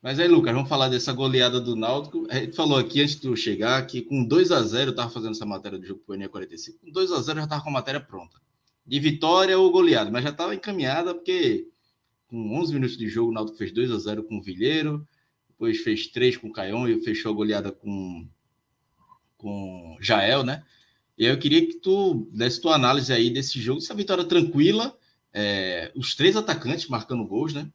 Mas aí, Lucas, vamos falar dessa goleada do Náutico. A gente falou aqui antes de tu chegar que com 2-0 eu estava fazendo essa matéria do jogo pro Enem 45. Com 2-0 eu já estava com a matéria pronta. De vitória ou goleada, mas já estava encaminhada porque com 11 minutos de jogo o Náutico fez 2-0 com o Vilheiro, depois fez 3 com o Caion e fechou a goleada com Jael, né? E aí eu queria que tu desse tua análise aí desse jogo, essa vitória tranquila, os 3 atacantes marcando gols, né?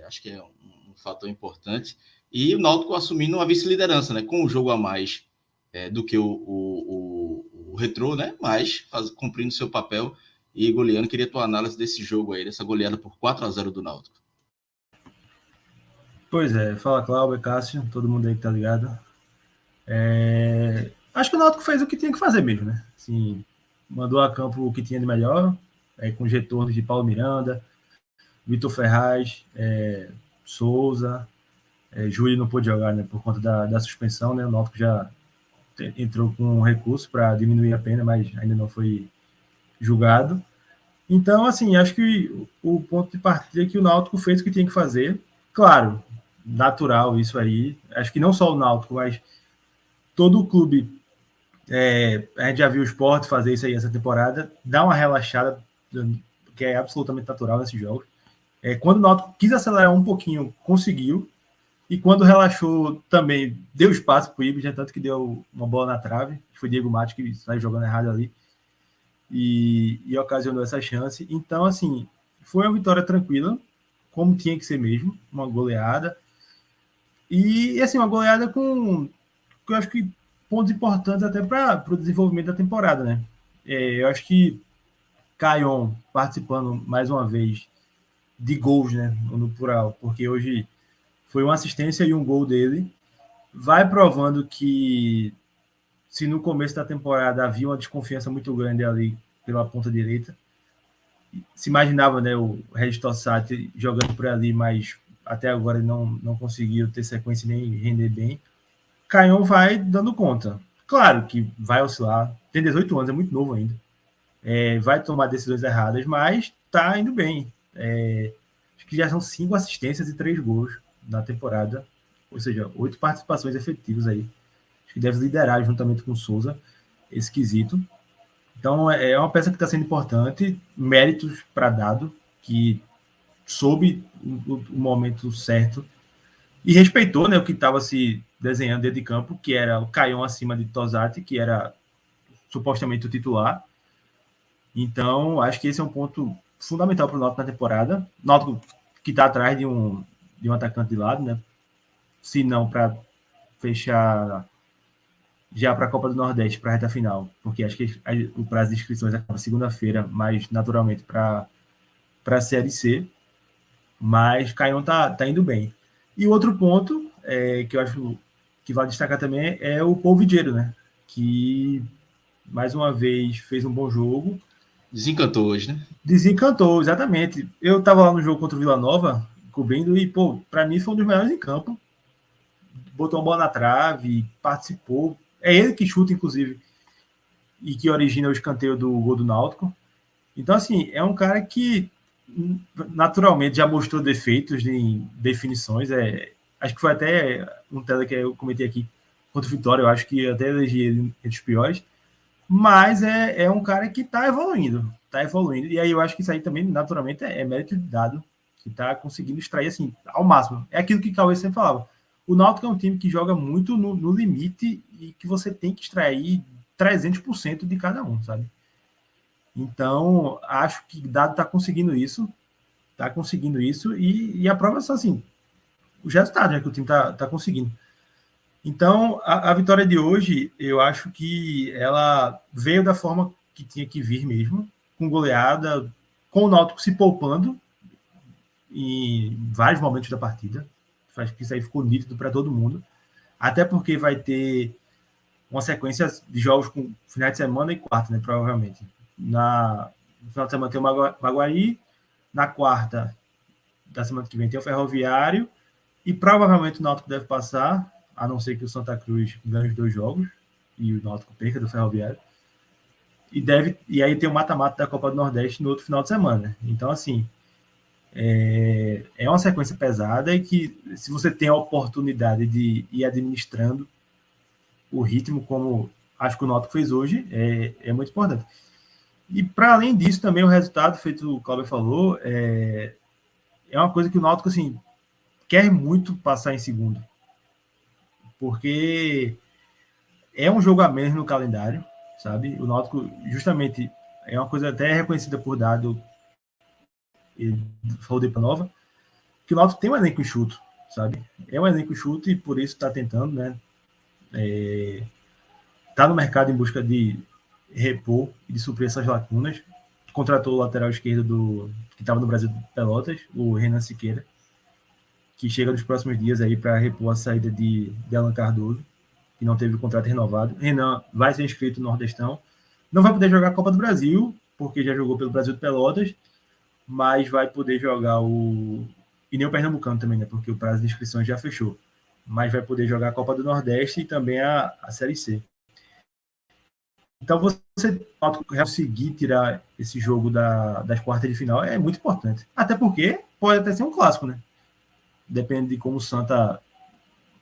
Acho que é um fator importante. E o Náutico assumindo uma vice-liderança, né? Com um jogo a mais do que o Retrô, né? Mas cumprindo seu papel e goleando. Queria tua análise desse jogo aí, dessa goleada por 4-0 do Náutico. Pois é, fala Cláudio, Cássio, todo mundo aí que tá ligado. Acho que o Náutico fez o que tinha que fazer mesmo, né? Assim, mandou a campo o que tinha de melhor, com os retornos de Paulo Miranda, Vitor Ferraz, Souza, Júlio não pôde jogar, né, por conta da suspensão, né? O Náutico já entrou com um recurso para diminuir a pena, mas ainda não foi julgado. Então, assim, acho que o ponto de partida é que o Náutico fez o que tinha que fazer. Claro, natural isso aí. Acho que não só o Náutico, mas todo o clube. A gente já viu o Sport fazer isso aí essa temporada. Dá uma relaxada, que é absolutamente natural nesses jogos. Quando o Náutico quis acelerar um pouquinho, conseguiu. E quando relaxou, também deu espaço para o Ibis, tanto que deu uma bola na trave. Foi Diego Matos que saiu jogando errado ali. E ocasionou essa chance. Então, assim, foi uma vitória tranquila, como tinha que ser mesmo, uma goleada. E, assim, uma goleada com eu acho que pontos importantes até para o desenvolvimento da temporada, né? Eu acho que Caion participando mais uma vez de gols, né, no plural, porque hoje foi uma assistência e um gol dele, vai provando que se no começo da temporada havia uma desconfiança muito grande ali pela ponta direita, se imaginava, né, o Regis Tossati jogando por ali, mas até agora ele não conseguiu ter sequência nem render bem. Caion vai dando conta. Claro que vai oscilar, tem 18 anos, é muito novo ainda. Vai tomar decisões erradas, mas tá indo bem. Acho que já são 5 assistências e 3 gols na temporada, ou seja, 8 participações efetivas aí. Acho que deve liderar juntamente com o Souza esse quesito. Então é uma peça que está sendo importante, méritos para dado, que soube o momento certo e respeitou, né, o que estava se desenhando dentro de campo, que era o Caion acima de Tosati, que era supostamente o titular. Então, acho que esse é um ponto fundamental para o Náutico na temporada. Náutico que está atrás de um atacante de lado, né? Se não para fechar já para a Copa do Nordeste, para a reta final, porque acho que o prazo de inscrições acaba segunda-feira, mas naturalmente para a Série C. Mas Caion tá indo bem. E outro ponto que eu acho que vale destacar também é o Paul Vidieiro, né? Que mais uma vez fez um bom jogo. Desencantou hoje, né? Desencantou, exatamente. Eu estava lá no jogo contra o Vila Nova, cobrindo, e, pô, para mim foi um dos melhores em campo. Botou uma bola na trave, participou. É ele que chuta, inclusive, e que origina o escanteio do gol do Náutico. Então, assim, é um cara que naturalmente já mostrou defeitos em definições. Acho que foi até um tela que eu comentei aqui contra o Vitória, eu acho que até elegi ele entre os piores. Mas é um cara que está evoluindo. Está evoluindo. E aí eu acho que isso aí também, naturalmente, é mérito de dado, que está conseguindo extrair assim, ao máximo. É aquilo que o Cauê sempre falava. O Náutico é um time que joga muito no limite e que você tem que extrair 300% de cada um, sabe? Então, acho que Dado está conseguindo isso. Está conseguindo isso. E a prova é só assim, os resultados, né, que o time está conseguindo. Então, a vitória de hoje, eu acho que ela veio da forma que tinha que vir mesmo, com goleada, com o Náutico se poupando em vários momentos da partida. Acho que isso aí ficou nítido para todo mundo. Até porque vai ter uma sequência de jogos com finais de semana e quarta, né, provavelmente. No final de semana tem o Maguari, na quarta da semana que vem tem o Ferroviário, e provavelmente o Náutico deve passar, a não ser que o Santa Cruz ganhe os 2 jogos e o Náutico perca do Ferroviário. E aí tem o mata-mata da Copa do Nordeste no outro final de semana. Então, assim, É uma sequência pesada e que, se você tem a oportunidade de ir administrando o ritmo, como acho que o Náutico fez hoje, é muito importante. E, para além disso, também o resultado, feito o Cláudio falou, é uma coisa que o Náutico, assim, quer muito passar em segundo, porque é um jogo a menos no calendário, sabe? O Náutico, justamente, é uma coisa até reconhecida por Dado e falou de Nova, que o Náutico tem um elenco enxuto, sabe? É um elenco enxuto e por isso está tentando, né? Está no mercado em busca de repor e de suprir essas lacunas. Contratou o lateral esquerdo que estava no Brasil de Pelotas, o Renan Siqueira, que chega nos próximos dias aí para repor a saída de Alan Cardoso, que não teve o contrato renovado. Renan vai ser inscrito no Nordestão. Não vai poder jogar a Copa do Brasil, porque já jogou pelo Brasil de Pelotas, mas vai poder jogar e nem o Pernambucano também, né? Porque o prazo de inscrições já fechou. Mas vai poder jogar a Copa do Nordeste e também a Série C. Então, você conseguir tirar esse jogo das quartas de final é muito importante. Até porque pode até ser um clássico, né? Depende de como o Santa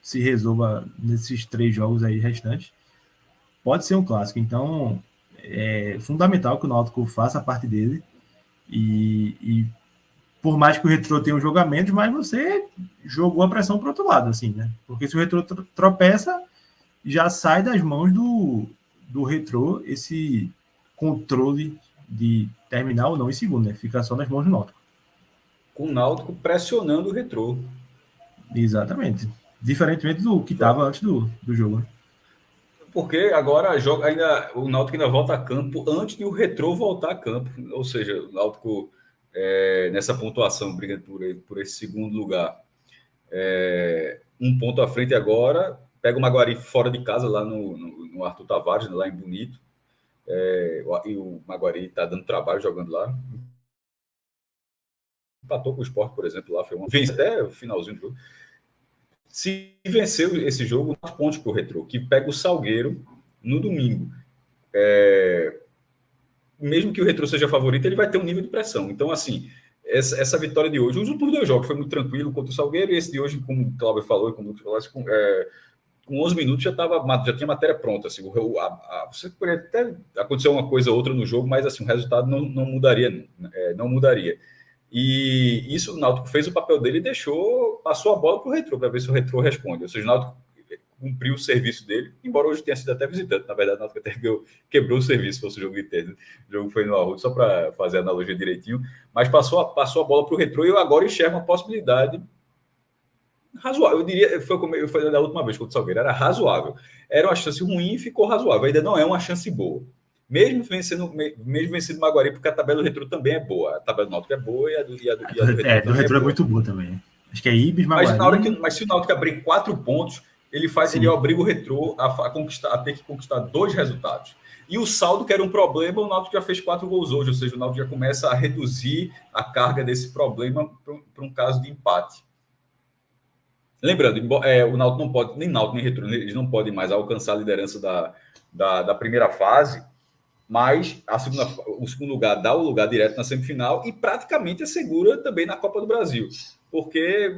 se resolva nesses 3 jogos aí restantes. Pode ser um clássico. Então, é fundamental que o Náutico faça a parte dele. E por mais que o Retrô tenha um jogamento, mas você jogou a pressão para o outro lado, assim, né? Porque se o Retrô tropeça, já sai das mãos do Retrô esse controle de terminar ou não em segundo, né? Fica só nas mãos do Náutico. Com o Náutico pressionando o Retrô. Exatamente. Diferentemente do que estava antes do jogo. Né? Porque agora o Náutico ainda volta a campo antes de o Retrô voltar a campo. Ou seja, o Náutico, nessa pontuação, brigando por esse segundo lugar, um ponto à frente agora, pega o Maguari fora de casa, lá no Arthur Tavares, lá em Bonito. E o Maguari está dando trabalho jogando lá. Empatou com o Sport, por exemplo, lá. Vence até o finalzinho do jogo. Se venceu esse jogo, 4 pontos para o Retrô, que pega o Salgueiro no domingo. Mesmo que o Retrô seja favorito, ele vai ter um nível de pressão. Então, assim, essa vitória de hoje, os últimos 2 jogos foi muito tranquilo contra o Salgueiro, e esse de hoje, como o Cláudio falou, e como o Lucas falou, com 11 minutos já tinha matéria pronta. Assim, você poderia até acontecer uma coisa ou outra no jogo, mas assim, o resultado não mudaria. Não mudaria. E isso o Náutico fez o papel dele e passou a bola para o Retrô, para ver se o Retrô responde. Ou seja, o Náutico cumpriu o serviço dele, embora hoje tenha sido até visitante. Na verdade, o Náutico até quebrou o serviço, se fosse o jogo de terça. O jogo foi no Arruda, só para fazer a analogia direitinho. Mas passou a bola para o Retrô e eu agora enxergo uma possibilidade razoável. Eu diria, foi como eu falei da última vez contra o Salgueiro, era razoável. Era uma chance ruim e ficou razoável. Ainda não é uma chance boa. Mesmo vencendo o Maguari, porque a tabela do Retrô também é boa. A tabela do Náutico é boa e a do Retrô do Retrô é muito boa também. Acho que é Ibis, Maguari... Mas se o Náutico abrir 4 pontos, ele obriga o Retrô a ter que conquistar 2 resultados. E o saldo, que era um problema, o Náutico já fez 4 gols hoje, ou seja, o Náutico já começa a reduzir a carga desse problema para um caso de empate. Lembrando, o Náutico não pode, nem Náutico nem Retrô, eles não podem mais alcançar a liderança da primeira fase, mas o segundo lugar dá o lugar direto na semifinal e praticamente assegura também na Copa do Brasil. Porque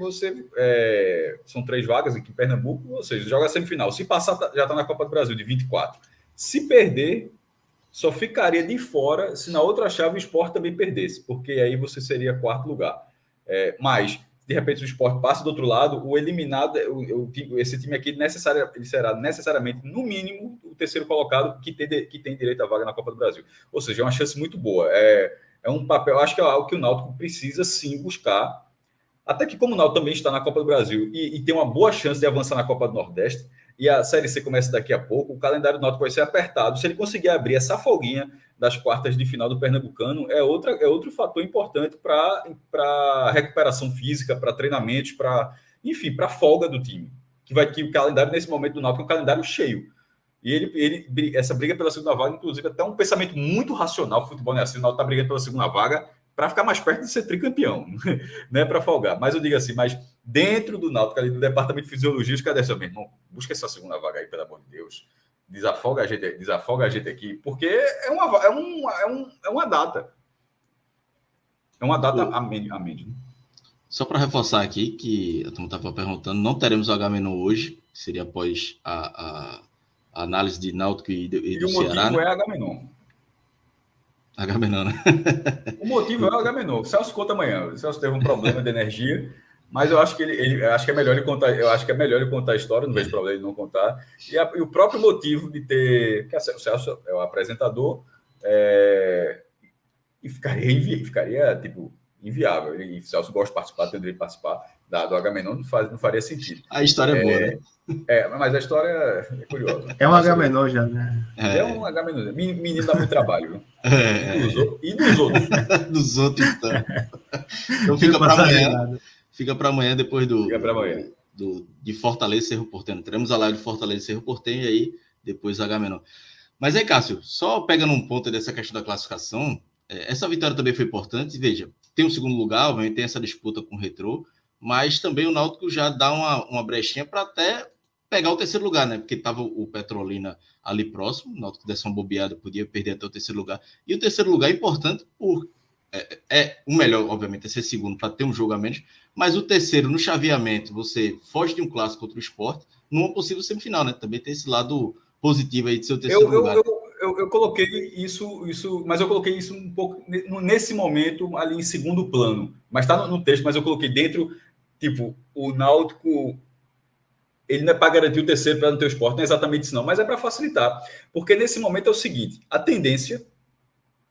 são 3 vagas aqui em Pernambuco, ou seja, joga a semifinal. Se passar, já está na Copa do Brasil de 24. Se perder, só ficaria de fora se na outra chave o Sport também perdesse, porque aí você seria 4º lugar. Mas, de repente, o Sport passa do outro lado, o eliminado, esse time aqui ele será necessariamente, no mínimo, o 3º colocado que tem direito à vaga na Copa do Brasil. Ou seja, é uma chance muito boa. É um papel, acho que é algo que o Náutico precisa sim buscar. Até que, como o Náutico também está na Copa do Brasil e tem uma boa chance de avançar na Copa do Nordeste, e a Série C começa daqui a pouco, o calendário do Náutico vai ser apertado. Se ele conseguir abrir essa folguinha das quartas de final do Pernambucano, é outro fator importante para recuperação física, para treinamentos, para folga do time. Que o calendário, nesse momento do Náutico, é um calendário cheio. E essa briga pela segunda vaga, inclusive, até um pensamento muito racional. O futebol não é assim, o Náutico está brigando pela segunda vaga para ficar mais perto de ser tricampeão, não é para folgar. Mas eu digo assim, mas dentro do Náutico, ali do departamento de fisiologia, os caras disseram, meu irmão, busca essa segunda vaga aí, pelo amor de Deus. Desafoga a gente aqui, porque é uma data. É uma data a menos. Né? Só para reforçar aqui, que a turma estava perguntando, não teremos o Agamenon hoje, que seria após a análise de Náutico e do o Ceará. motivo né? é Agamenon. Agamenon, né? O motivo é o Agamenon. O Celso conta amanhã. O Celso teve um problema de energia, mas eu acho que ele acho que é melhor ele contar. Eu acho que é melhor ele contar a história, não vejo problema ele não contar. E o próprio motivo de ter. Que o Celso é o apresentador, e ficaria tipo, inviável. E o Celso gosta de participar, tendria de participar do Agamenon, não faria sentido. A história é boa, né? Mas a história é curiosa. É um Agamenon já, né? É um Agamenon. Menino dá muito trabalho, viu? E dos outros. Dos outros, então. Então fica para amanhã. Fica para amanhã, depois de Fortaleza e Cerro Porteño. Teremos a live de Fortaleza e Cerro Porteño, e aí depois o Agamenon. Mas aí, Cássio, só pegando um ponto dessa questão da classificação, essa vitória também foi importante. Veja, tem o segundo lugar, obviamente tem essa disputa com o Retrô, mas também o Náutico já dá uma brechinha para até pegar o terceiro lugar, né? Porque estava o Petrolina ali próximo, o Náutico desse uma bobeada, podia perder até o terceiro lugar. E o terceiro lugar é importante o melhor, obviamente, é ser segundo para ter um jogo a menos, mas o terceiro, no chaveamento, você foge de um clássico contra o Sport, numa possível semifinal, né? Também tem esse lado positivo aí de ser o terceiro lugar. Eu coloquei isso, mas eu coloquei isso um pouco nesse momento ali em segundo plano. Mas está no texto, mas eu coloquei dentro, tipo, o Náutico, ele não é para garantir o terceiro para não ter o Sport, não é exatamente isso não, mas é para facilitar. Porque nesse momento é o seguinte, a tendência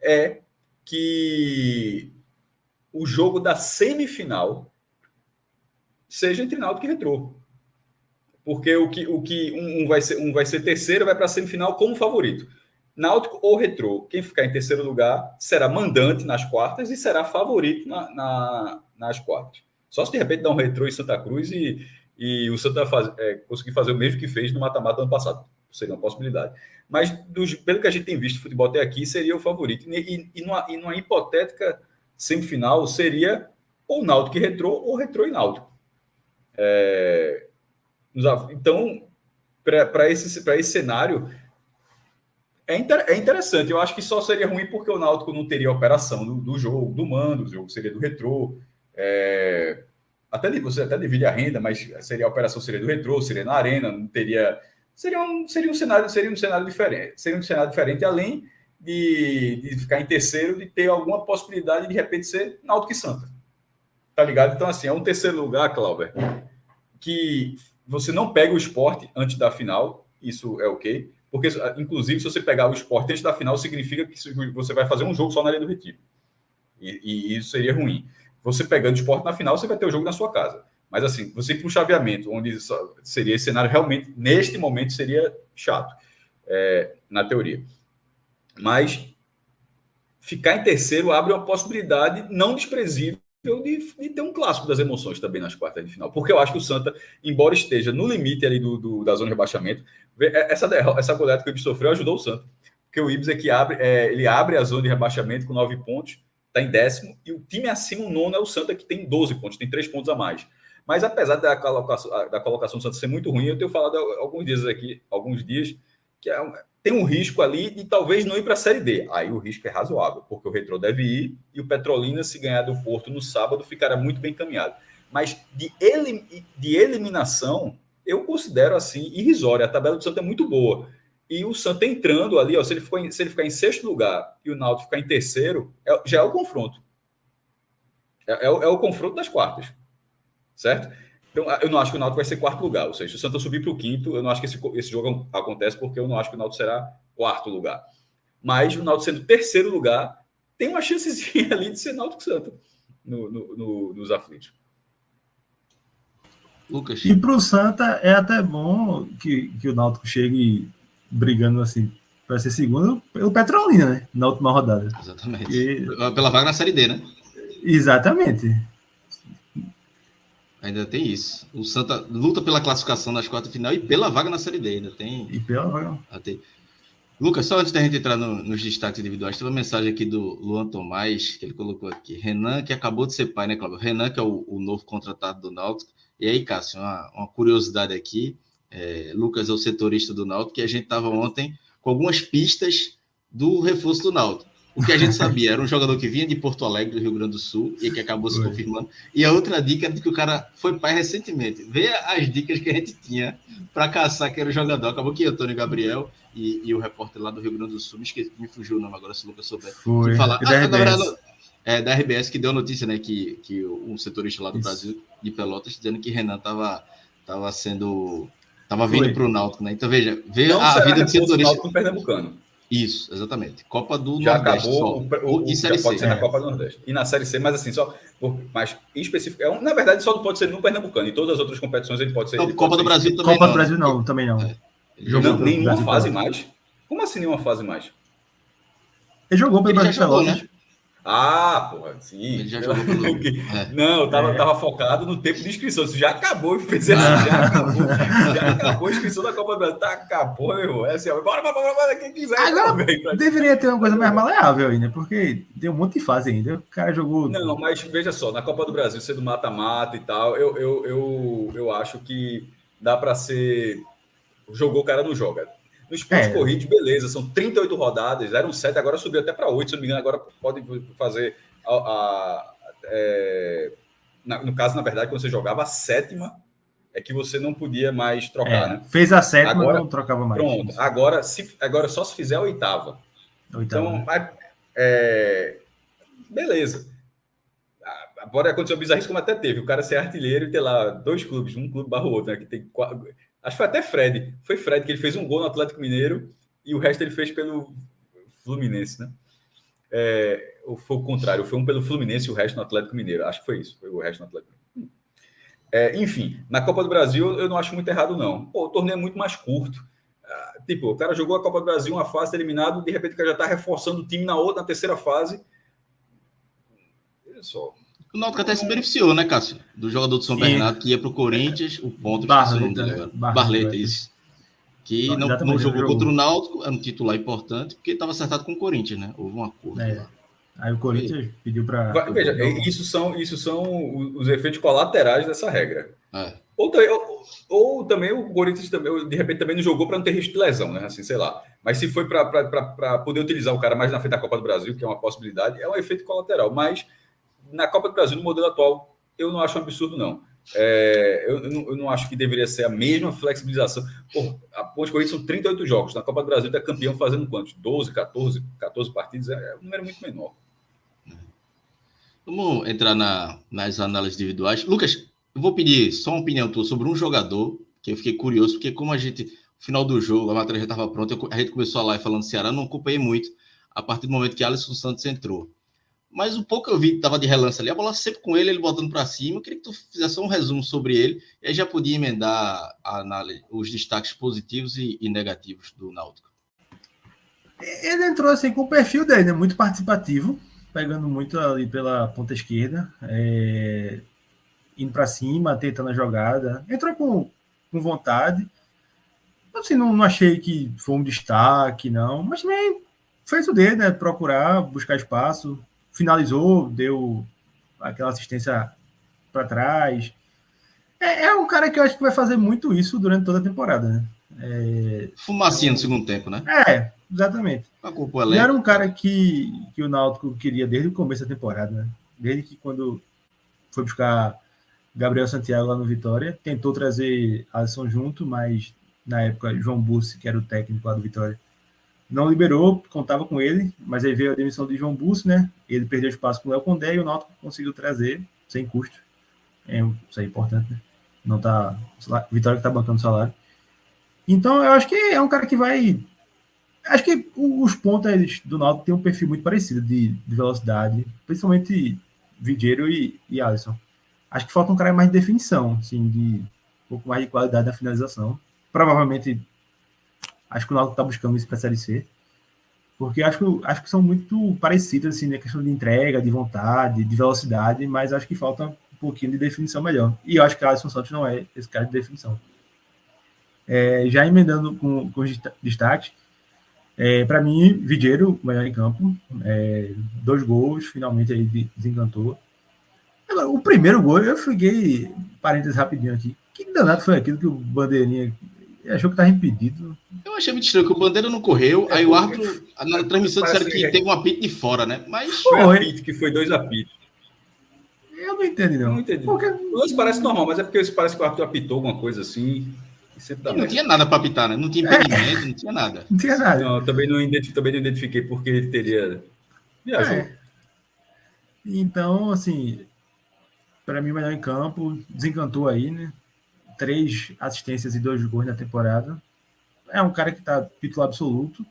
é que o jogo da semifinal seja entre Náutico e Retrô. Porque um vai ser terceiro, vai para a semifinal como favorito. Náutico ou Retrô, quem ficar em terceiro lugar será mandante nas quartas e será favorito nas quartas. Só se de repente dá um Retrô em Santa Cruz e o Santa conseguir fazer o mesmo que fez no mata-mata do ano passado. Seria uma possibilidade. Mas, pelo que a gente tem visto de futebol até aqui, seria o favorito. E numa hipotética semifinal, seria ou Náutico e Retrô, ou Retrô e Náutico. Então, para esse cenário, é interessante. Eu acho que só seria ruim porque o Náutico não teria a operação do jogo, do mando, o jogo seria do Retrô. Você até divide a renda, mas a operação seria do Retrô, seria na arena, não teria... Seria um cenário diferente. Seria um cenário diferente, além de ficar em terceiro, de ter alguma possibilidade de repente ser Náutico e Santa. Tá ligado? Então, assim, é um terceiro lugar, Cláudio, que você não pega o Sport antes da final, isso é ok, porque, inclusive, se você pegar o Sport antes da final, significa que você vai fazer um jogo só na Ilha do Retiro. E isso seria ruim. Você pegando o Sport na final, você vai ter o jogo na sua casa. Mas, assim, você ir para um chaveamento, onde seria esse cenário realmente, neste momento, seria chato, na teoria. Mas ficar em terceiro abre uma possibilidade não desprezível de ter um clássico das emoções também nas quartas de final. Porque eu acho que o Santa, embora esteja no limite ali da zona de rebaixamento, essa goleada que o Ibis sofreu ajudou o Santa. Porque o Ibis ele abre a zona de rebaixamento com 9 pontos, está em 10º, e o time acima, o nono, é o Santa, que tem 12 pontos, tem 3 pontos a mais. Mas apesar da colocação do Santa ser muito ruim, eu tenho falado alguns dias que tem um risco ali de talvez não ir para a Série D. Aí o risco é razoável, porque o Retrô deve ir e o Petrolina, se ganhar do Porto no sábado, ficará muito bem encaminhado. Mas de eliminação, eu considero assim irrisória. A tabela do Santa é muito boa. E o Santa entrando ali, se ele ficar em sexto lugar e o Náutico ficar em terceiro, já é o confronto. É o confronto das quartas. Certo? Então, eu não acho que o Náutico vai ser quarto lugar. Ou seja, se o Santa subir para o quinto, eu não acho que esse jogo acontece, porque eu não acho que o Náutico será quarto lugar. Mas o Náutico sendo terceiro lugar, tem uma chancezinha ali de ser Náutico Santa nos aflitos. Lucas. E para o Santa é até bom que o Náutico chegue brigando assim para ser segundo pelo Petrolina, né? Na última rodada. Exatamente. Pela vaga na Série D, né? Exatamente. Ainda tem isso. O Santa luta pela classificação nas quartas de final e pela vaga na Série D. Ainda tem. E pela vaga. Lucas, só antes da gente entrar nos destaques individuais, tem uma mensagem aqui do Luan Tomás, que ele colocou aqui. Renan, que acabou de ser pai, né, Cláudio? Renan, que é o novo contratado do Náutico. E aí, Cássio, uma curiosidade aqui. Lucas é o setorista do Náutico, que a gente estava ontem com algumas pistas do reforço do Náutico. O que a gente sabia era um jogador que vinha de Porto Alegre, do Rio Grande do Sul, e que acabou se confirmando. E a outra dica era de que o cara foi pai recentemente. Vê as dicas que a gente tinha para caçar que era o jogador. Acabou que Antônio Gabriel e o repórter lá do Rio Grande do Sul, me fugiu o nome agora, se o Lucas souber. Foi, falar, da RBS. Da RBS, que deu a notícia, né, que um setorista lá do Brasil, de Pelotas, dizendo que Renan estava vindo para o Náutico, né? Então, veja, vê a vida de setorista. No Pernambucano. Isso, exatamente. Copa do já Nordeste. Acabou e Série já pode C. ser na Copa do Nordeste. E na Série C, mas assim, mas em específico, na verdade, só não pode ser no Pernambucano. Em todas as outras competições ele pode ser. Não, Copa do Brasil também Copa do Brasil não, também não. Jogou nenhuma fase mais? Como assim nenhuma fase mais? Ele jogou pelo Brasil Pelotas. Né? Ah, porra, sim. Ele já jogou pelo... Não, eu tava focado no tempo de inscrição. Isso já acabou, eu pensei assim, já acabou a inscrição da Copa do Brasil. Acabou, meu irmão. É assim, bora, quem quiser. Agora, deveria ter uma coisa mais maleável ainda, porque tem um monte de fase ainda. O cara jogou... Não, mas veja só, na Copa do Brasil, sendo mata-mata e tal, eu acho que dá para ser... Jogou, o cara não joga. Nos pontos corridos, beleza, são 38 rodadas, eram 7, agora subiu até para 8, se não me engano, agora pode fazer no caso, na verdade, quando você jogava a 7ª, é que você não podia mais trocar, né? Fez a 7ª, agora, não trocava mais. Pronto, agora só se fizer a 8ª. Então, beleza. Agora aconteceu um bizarrismo como até teve, o cara ser artilheiro e ter lá 2 clubes, um clube barra o outro, né? Que tem 4... Acho que foi até Fred. Foi Fred que ele fez um gol no Atlético Mineiro e o resto ele fez pelo Fluminense, né? Ou foi o contrário, foi um pelo Fluminense e o resto no Atlético Mineiro. Acho que foi isso, foi o resto no Atlético Mineiro. Enfim, na Copa do Brasil eu não acho muito errado, não. Pô, o torneio é muito mais curto. Tipo, o cara jogou a Copa do Brasil, uma fase eliminado, de repente o cara já está reforçando o time na terceira fase. Olha só. O Náutico até se beneficiou, né, Cássio? Do jogador do São Bernardo que ia para o Corinthians, o ponto Barleta, isso. Que não jogou contra o Náutico, era um titular importante, porque estava acertado com o Corinthians, né? Houve um acordo lá. Aí o Corinthians pediu para... Veja, isso são os efeitos colaterais dessa regra. Ou também o Corinthians de repente também não jogou para não ter risco de lesão, né? Assim, sei lá. Mas se foi para poder utilizar o cara mais na frente da Copa do Brasil, que é uma possibilidade, é um efeito colateral. Mas na Copa do Brasil, no modelo atual, eu não acho um absurdo, não. Eu não acho que deveria ser a mesma flexibilização. A Ponte Corrida são 38 jogos. Na Copa do Brasil, está campeão fazendo quantos? 12, 14 partidas? É um número muito menor. Vamos entrar nas análises individuais. Lucas, eu vou pedir só uma opinião tua sobre um jogador, que eu fiquei curioso, porque como no final do jogo, a matéria já estava pronta, a gente começou a live falando do Ceará, não acompanhei muito, a partir do momento que Alisson Santos entrou. Mas o pouco eu vi que estava de relance ali, a bola sempre com ele botando para cima. Eu queria que tu fizesse só um resumo sobre ele, e aí já podia emendar os destaques positivos e negativos do Náutico. Ele entrou assim com o perfil dele, né? Muito participativo, pegando muito ali pela ponta esquerda, indo para cima, tentando a jogada. Entrou com vontade. Assim, não achei que foi um destaque, não, mas também fez o dele, né? Procurar, buscar espaço. Finalizou, deu aquela assistência para trás. É um cara que eu acho que vai fazer muito isso durante toda a temporada, né? Fumacinha no segundo tempo, né? Exatamente. Ele era um cara que o Náutico queria desde o começo da temporada, né? Desde que quando foi buscar Gabriel Santiago lá no Vitória, tentou trazer Alisson junto, mas na época João Bussi, que era o técnico lá do Vitória, não liberou, contava com ele, mas aí veio a demissão de João Bussi, né? Ele perdeu espaço com o Léo Condé e o Náutico conseguiu trazer sem custo. Isso é importante, né? Não tá... Vitória que tá bancando salário. Então, eu acho que é um cara que vai... Acho que os pontas do Náutico têm um perfil muito parecido de velocidade, principalmente Vidieiro e Alisson. Acho que falta um cara mais de definição, assim, de um pouco mais de qualidade na finalização. Provavelmente... Acho que o Náutico está buscando isso para a Série C, porque acho que são muito parecidos assim, na questão de entrega, de vontade, de velocidade, mas acho que falta um pouquinho de definição melhor. E eu acho que o Alisson Santos não é esse cara de definição. Já emendando com os destaques, para mim, Vidieiro, melhor em campo, 2 gols, finalmente aí desencantou. Agora, o primeiro gol, eu fiquei, parênteses rapidinho aqui, que danado foi aquilo que o Bandeirinha... achou que estava impedido. Eu achei muito estranho que o Bandeira não correu, aí o árbitro, na transmissão, disseram que teve um apito de fora, né? Mas foi apito, que foi 2 apitos. Eu não entendi, não. Não entendi. Porque... Os parece normal, mas é porque parece que o árbitro apitou alguma coisa assim. E não tinha nada para apitar, né? Não tinha impedimento, não tinha nada. Não tinha nada. Não, também não identifiquei porque ele teria... Viajou. Então, assim, para mim, melhor em campo, desencantou aí, né? 3 assistências e 2 gols na temporada. É um cara que tá titular absoluto.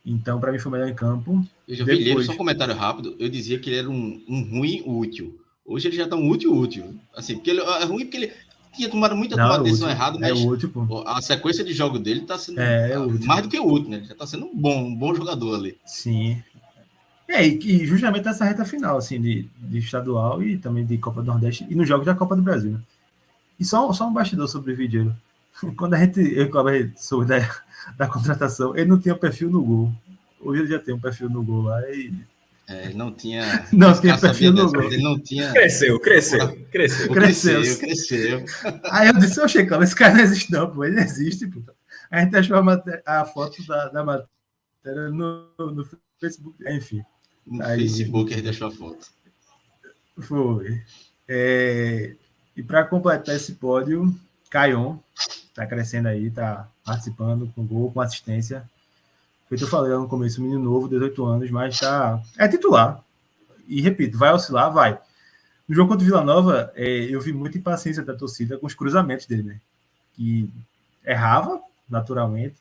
Então, para mim, foi melhor em campo. Eu já vi ele, só um comentário rápido. Eu dizia que ele era um ruim útil. Hoje ele já tá um útil. Assim, porque ele é ruim porque ele tinha tomado muita decisão errada, mas útil, pô. A sequência de jogo dele tá sendo mais do que útil, né? Ele já tá sendo um bom jogador ali. Sim. E justamente essa reta final, assim, de estadual e também de Copa do Nordeste e nos jogos da Copa do Brasil, né? E só um bastidor sobre o Vidieiro. Quando eu soube da contratação, ele não tinha perfil no gol. Hoje ele já tem um perfil no gol lá e... não tinha... Não tinha perfil no gol. Ele não tinha... Cresceu. Aí eu disse, oxe, cara, esse cara não existe não, pô. Ele existe, pô. A gente achou a foto da matéria no Facebook, enfim. No Facebook a gente achou a foto. Foi. E para completar esse pódio, Caion tá crescendo aí, tá participando com gol, com assistência. Foi o que eu falei no começo, menino novo, 18 anos, mas é titular. E repito, vai oscilar? Vai. No jogo contra o Vila Nova, eu vi muita impaciência da torcida com os cruzamentos dele, né? Que errava, naturalmente,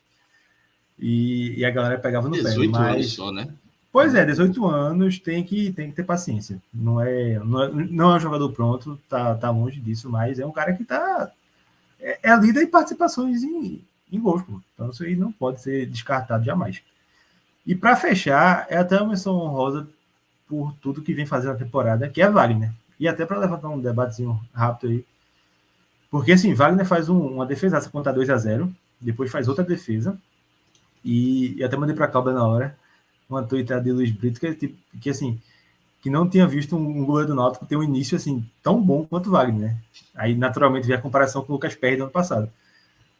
e a galera pegava no pé. 18 anos só, né? Pois 18 anos, tem que ter paciência. Não é um jogador pronto, tá longe disso, mas é um cara que é líder em participações em gols, pô. Então isso aí não pode ser descartado jamais. E para fechar, é até uma menção honrosa por tudo que vem fazendo a temporada, que é Wagner. E até para levantar um debatezinho rápido aí. Porque assim, Wagner faz uma defesaça contra 2-0, depois faz outra defesa, e até mandei para Calda na hora, uma tweetada de Luiz Brito, que assim, que não tinha visto um goleiro do Náutico ter um início assim tão bom quanto o Wagner, né? Aí naturalmente veio a comparação com o Lucas Perry do ano passado.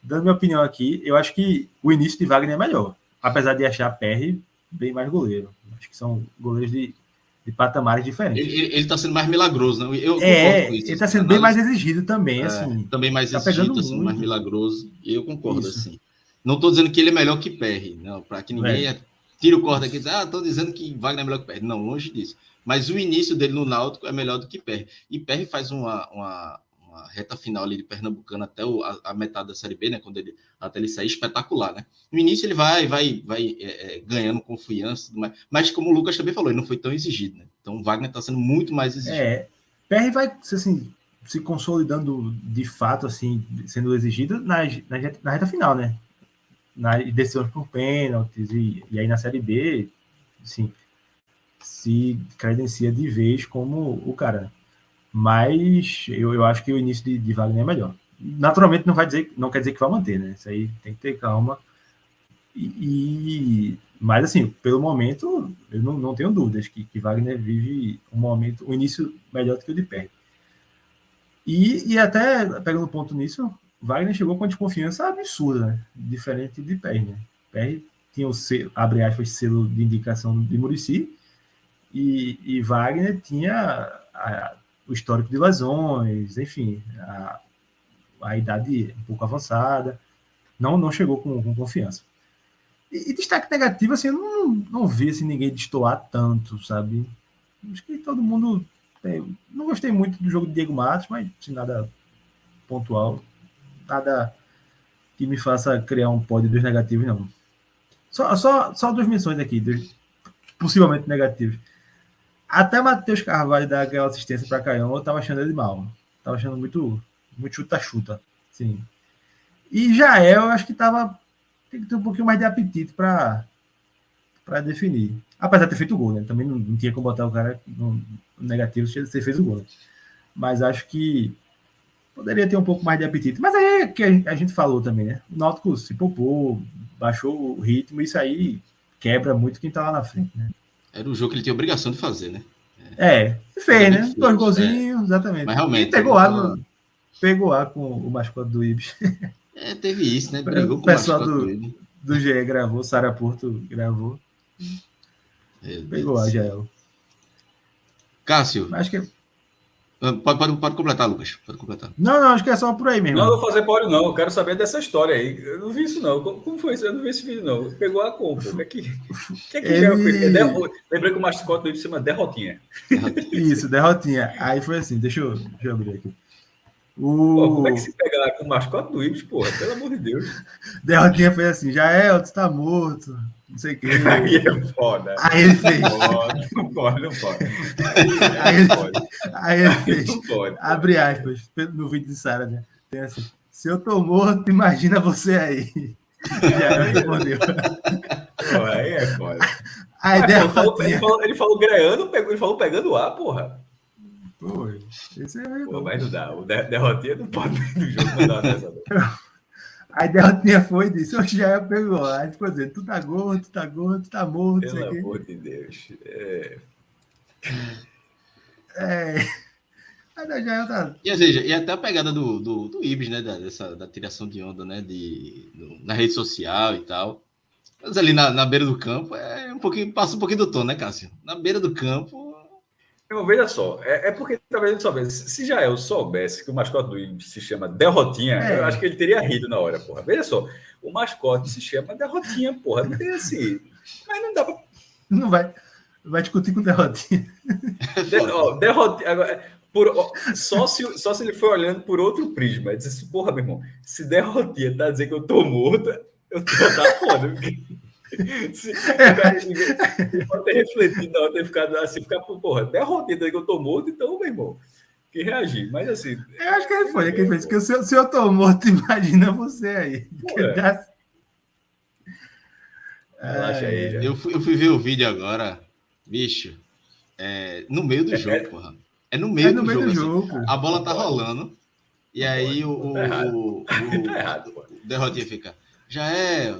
Dando minha opinião aqui, eu acho que o início de Wagner é melhor, apesar de achar Perry bem mais goleiro. Acho que são goleiros de patamares diferentes. Ele tá sendo mais milagroso, né? Eu concordo com isso. Ele está sendo bem mais exigido também, assim. Também mais exigido, tá sendo mais milagroso. E eu concordo, assim. Não estou dizendo que ele é melhor que Perry, não, para que ninguém tire o corda aqui e diz, estou dizendo que Wagner é melhor que Perry. Não, longe disso. Mas o início dele no Náutico é melhor do que Perry. E Perry faz uma reta final ali de Pernambucano até a metade da Série B, né? Até ele sair, espetacular, né? No início ele vai ganhando confiança, mas como o Lucas também falou, ele não foi tão exigido, né? Então o Wagner está sendo muito mais exigido. Perry vai, assim, se consolidando de fato, assim, sendo exigido na reta final, né? Nas decisões por pênaltis e aí na Série B, assim, se credencia de vez como o cara. Mas eu acho que o início de Wagner é melhor. Naturalmente não quer dizer que vai manter, né? Isso aí tem que ter calma. Mas assim, pelo momento, eu não tenho dúvidas que Wagner vive um início melhor do que o de Perry. E até pegando ponto nisso, Wagner chegou com uma desconfiança absurda, né? Diferente de Perry, né? Perry tinha o selo, abre aspas, selo de indicação de Muricy, e Wagner tinha o histórico de lesões, enfim, a idade um pouco avançada, não chegou com confiança. E destaque negativo, assim, eu não vi assim, ninguém destoar tanto, sabe? Acho que todo mundo não gostei muito do jogo de Diego Matos, mas sem nada pontual, nada que me faça criar um pódio dos negativos, não. Só 2 menções aqui, possivelmente negativos. Até Matheus Carvalho dar aquela assistência para Caião, eu tava achando ele mal. Tava achando muito chuta-chuta. Sim. E Jael, eu acho que tem que ter um pouquinho mais de apetite para definir. Apesar de ter feito o gol, né? Também não tinha como botar o cara no negativo se ele fez o gol. Né? Mas acho que poderia ter um pouco mais de apetite. Mas aí é que a gente falou também, né? O Náutico se poupou, baixou o ritmo, isso aí quebra muito quem tá lá na frente, né? Era um jogo que ele tinha obrigação de fazer, né? Fez, né? 2 golzinhos, exatamente. Mas realmente. E pegou ar com o mascote do Ibis. Teve isso, né? Brigou O com pessoal mascote dele. do GE gravou, Sara Porto gravou. Pegou a Jael. Cássio, Acho que... pode completar, Lucas. Pode completar. Não, acho que é só por aí mesmo. Não, eu vou fazer pódio, não. Eu quero saber dessa história aí. Eu não vi isso, não. Como foi isso? Eu não vi esse vídeo, não. Pegou a compra. O que é que já fez? Lembrei que o mascote dele se chama Derrotinha. Isso, derrotinha. Aí foi assim, deixa eu abrir aqui. Pô, como é que se pega com o mascote do Ibis, porra? Pelo amor de Deus. Derrotinha foi assim, Jael, tu tá morto. Não sei o que. Aí é foda. Aí ele fez. Não pode. Aí ele fez. Não pode. Abre aspas, no vídeo de Sara, né? Tem assim, se eu tô morto, imagina você aí. Já respondeu. Pô, aí é foda. Aí Ele falou greando, ele falou pegando ar, porra. Pô, esse é Pô, mas não dá. O Derrotinha não pode no jogo mandar uma dessa. Aí Derrotinha foi e disse, oxe, já pegou. Aí ficou dizendo, tu tá gordo, tu tá morto. Pelo amor de Deus. Aí já tá... E, ou seja, e até a pegada do Ibis, né? Da tiração de onda, né? Na rede social e tal. Mas ali na beira do campo, passa um pouquinho do tom, né, Cássio? Na beira do campo... Não, veja só, porque talvez ele soubesse. Se Jael soubesse que o mascote do Ibis se chama Derrotinha, eu acho que ele teria rido na hora, porra. Veja só, o mascote se chama Derrotinha, porra. Não tem assim. Mas não dá pra. Não vai discutir com Derrotinha. Derrotinha. Agora, só se ele for olhando por outro prisma. Ele diz assim, porra, meu irmão, se Derrotinha tá dizendo que eu tô morto, eu tô da foda. Ele pode ter refletido na hora, ter ficado assim, porra, Derrotinha que eu tô morto, então, meu irmão, que reagir. Mas assim. Eu acho que ele foi, que fez, que se eu tô morto, imagina você aí. Relaxa aí, já. Eu fui ver o vídeo agora, bicho. No meio do jogo, porra. No meio do jogo. Assim, a bola tá rolando. E aí tá errado, o Derrotinha fica.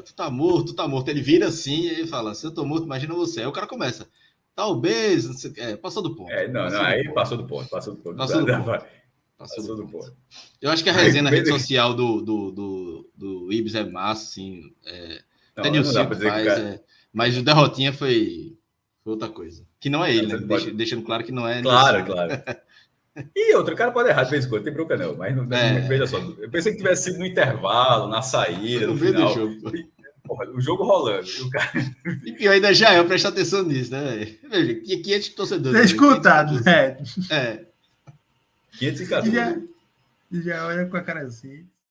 Tu tá morto. Ele vira assim e ele fala: se eu tô morto, imagina você. Aí o cara começa. Talvez, não sei, passou do ponto. Passou do ponto. Passou do ponto. Eu acho que a resenha na rede social do Ibis é massa, assim. Até Nilson faz, mas o Derrotinha foi outra coisa. Que não é ele, né? Deixando claro que não é. Claro. E outro, cara pode errar de vez em quando, tem bronca não, mas não veja só. Eu pensei que tivesse sido no intervalo, na saída, no final. Porra, o jogo rolando. E pior ainda Jael, presta atenção nisso, né? Veja, tinha 500 torcedores. Ter escutado, né? 514. Já olha com a cara assim.